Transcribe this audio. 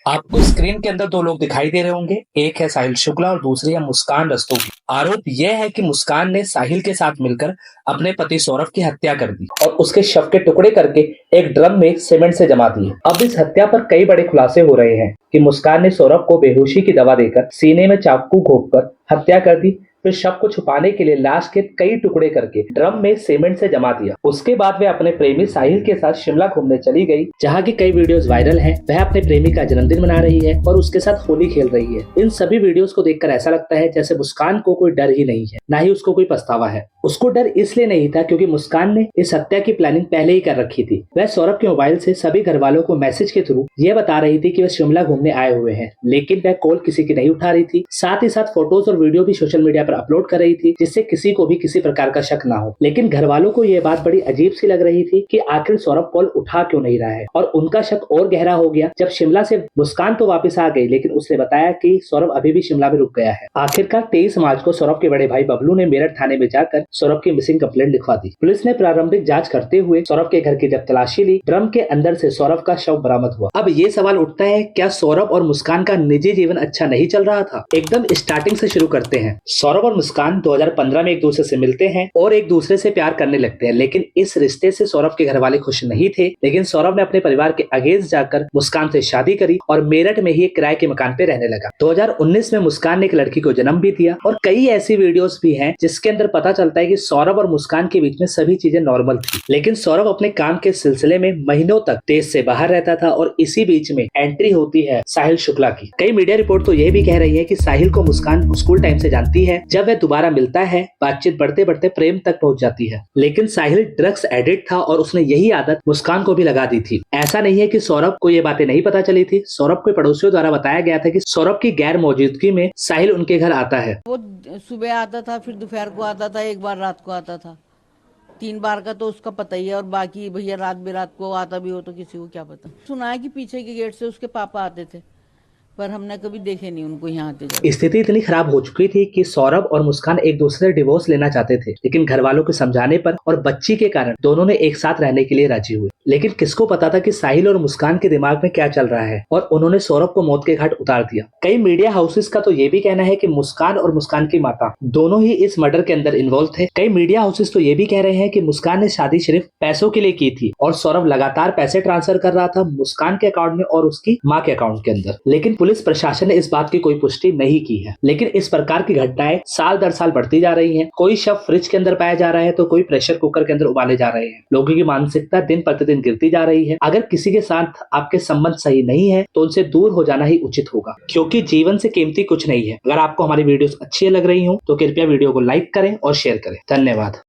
आपको स्क्रीन के अंदर दो लोग दिखाई दे रहे होंगे, एक है साहिल शुक्ला और दूसरी है मुस्कान रस्तोगी। आरोप यह है कि मुस्कान ने साहिल के साथ मिलकर अपने पति सौरभ की हत्या कर दी और उसके शव के टुकड़े करके एक ड्रम में सीमेंट से जमा दिए। अब इस हत्या पर कई बड़े खुलासे हो रहे हैं कि मुस्कान ने सौरभ को बेहोशी की दवा देकर सीने में चाकू घोंपकर हत्या कर दी, फिर शव को छुपाने के लिए लाश के कई टुकड़े करके ड्रम में सीमेंट से जमा दिया। उसके बाद वे अपने प्रेमी साहिल के साथ शिमला घूमने चली गई, जहाँ की कई वीडियोस वायरल हैं। वह अपने प्रेमी का जन्मदिन मना रही है और उसके साथ होली खेल रही है। इन सभी वीडियोस को देखकर ऐसा लगता है जैसे मुस्कान को कोई डर ही नहीं है, न ही उसको कोई पछतावा है। उसको डर इसलिए नहीं था क्योंकि मुस्कान ने इस हत्या की प्लानिंग पहले ही कर रखी थी। वह सौरभ के मोबाइल से सभी घर वालों को मैसेज के थ्रू ये बता रही थी कि वह शिमला घूमने आए हुए हैं, लेकिन वह कॉल किसी की नहीं उठा रही थी। साथ ही साथ फोटोज और वीडियो भी सोशल मीडिया पर अपलोड कर रही थी, जिससे किसी को भी किसी प्रकार का शक ना हो। लेकिन घर वालों को यह बात बड़ी अजीब सी लग रही थी कि आखिर सौरभ कॉल उठा क्यों नहीं रहा है, और उनका शक और गहरा हो गया जब शिमला से मुस्कान तो वापस आ गई, लेकिन उसने बताया कि सौरभ अभी भी शिमला में रुक गया है। आखिरकार 23 मार्च को सौरभ के बड़े भाई बबलू ने मेरठ थाने में जाकर सौरभ की मिसिंग कंप्लेंट लिखवा दी। पुलिस ने प्रारंभिक जांच करते हुए सौरभ के घर की जब तलाशी ली, ड्रम के अंदर से सौरभ का शव बरामद हुआ। अब ये सवाल उठता है, क्या सौरभ और मुस्कान का निजी जीवन अच्छा नहीं चल रहा था? एकदम स्टार्टिंग से शुरू करते हैं। सौरभ और मुस्कान 2015 में एक दूसरे से मिलते हैं और एक दूसरे से प्यार करने लगते हैं, लेकिन इस रिश्ते से सौरभ के घर वाले खुश नहीं थे। लेकिन सौरभ ने अपने परिवार के अगेंस्ट जाकर मुस्कान से शादी करी और मेरठ में ही एक किराए के मकान पे रहने लगा। 2019 में मुस्कान ने एक लड़की को जन्म भी दिया और कई ऐसी वीडियोस भी हैं जिसके अंदर पता चलता है कि सौरभ और मुस्कान के बीच में सभी चीजें नॉर्मल थी। लेकिन सौरभ अपने काम के सिलसिले में महीनों तक देश से बाहर रहता था और इसी बीच में एंट्री होती है साहिल शुक्ला की। कई मीडिया रिपोर्ट तो यह भी कह रही है कि साहिल को मुस्कान स्कूल टाइम से जानती है। जब वह दोबारा मिलता है, बातचीत बढ़ते बढ़ते प्रेम तक पहुंच जाती है। लेकिन साहिल ड्रग्स एडिक्ट था और उसने यही आदत मुस्कान को भी लगा दी थी। ऐसा नहीं है कि सौरभ को ये बातें नहीं पता चली थी। सौरभ के पड़ोसियों द्वारा बताया गया था कि सौरभ की गैर मौजूदगी में साहिल उनके घर आता है। वो सुबह आता था, फिर दोपहर को आता था, एक बार रात को आता था। 3 बार का तो उसका पता ही है, और बाकी भैया रात बेरात को आता भी हो तो किसी को क्या पता। सुना है कि पीछे के गेट से उसके पापा आते थे, पर हमने कभी देखे नहीं उनको यहाँ आते। स्थिति इतनी खराब हो चुकी थी कि सौरभ और मुस्कान एक दूसरे से डिवोर्स लेना चाहते थे, लेकिन घर वालों के समझाने पर और बच्ची के कारण दोनों ने एक साथ रहने के लिए राजी हुए। लेकिन किसको पता था कि साहिल और मुस्कान के दिमाग में क्या चल रहा है, और उन्होंने सौरभ को मौत के घाट उतार दिया। कई मीडिया हाउसेस का तो ये भी कहना है कि मुस्कान और मुस्कान की माता दोनों ही इस मर्डर के अंदर इन्वॉल्व थे। कई मीडिया हाउसेस तो ये भी कह रहे हैं कि मुस्कान ने शादी सिर्फ पैसों के लिए की थी और सौरभ लगातार पैसे ट्रांसफर कर रहा था मुस्कान के अकाउंट में और उसकी माँ के अकाउंट के अंदर। लेकिन पुलिस प्रशासन ने इस बात की कोई पुष्टि नहीं की है। लेकिन इस प्रकार की घटनाएं साल दर साल बढ़ती जा रही हैं। कोई शव फ्रिज के अंदर पाया जा रहा है तो कोई प्रेशर कुकर के अंदर उबाले जा रहे हैं। लोगों की मानसिकता दिन प्रतिदिन गिरती जा रही है। अगर किसी के साथ आपके संबंध सही नहीं है तो उनसे दूर हो जाना ही उचित होगा, क्योंकि जीवन से कीमती कुछ नहीं है। अगर आपको हमारी वीडियोस अच्छी लग रही हो तो कृपया वीडियो को लाइक करें और शेयर करें। धन्यवाद।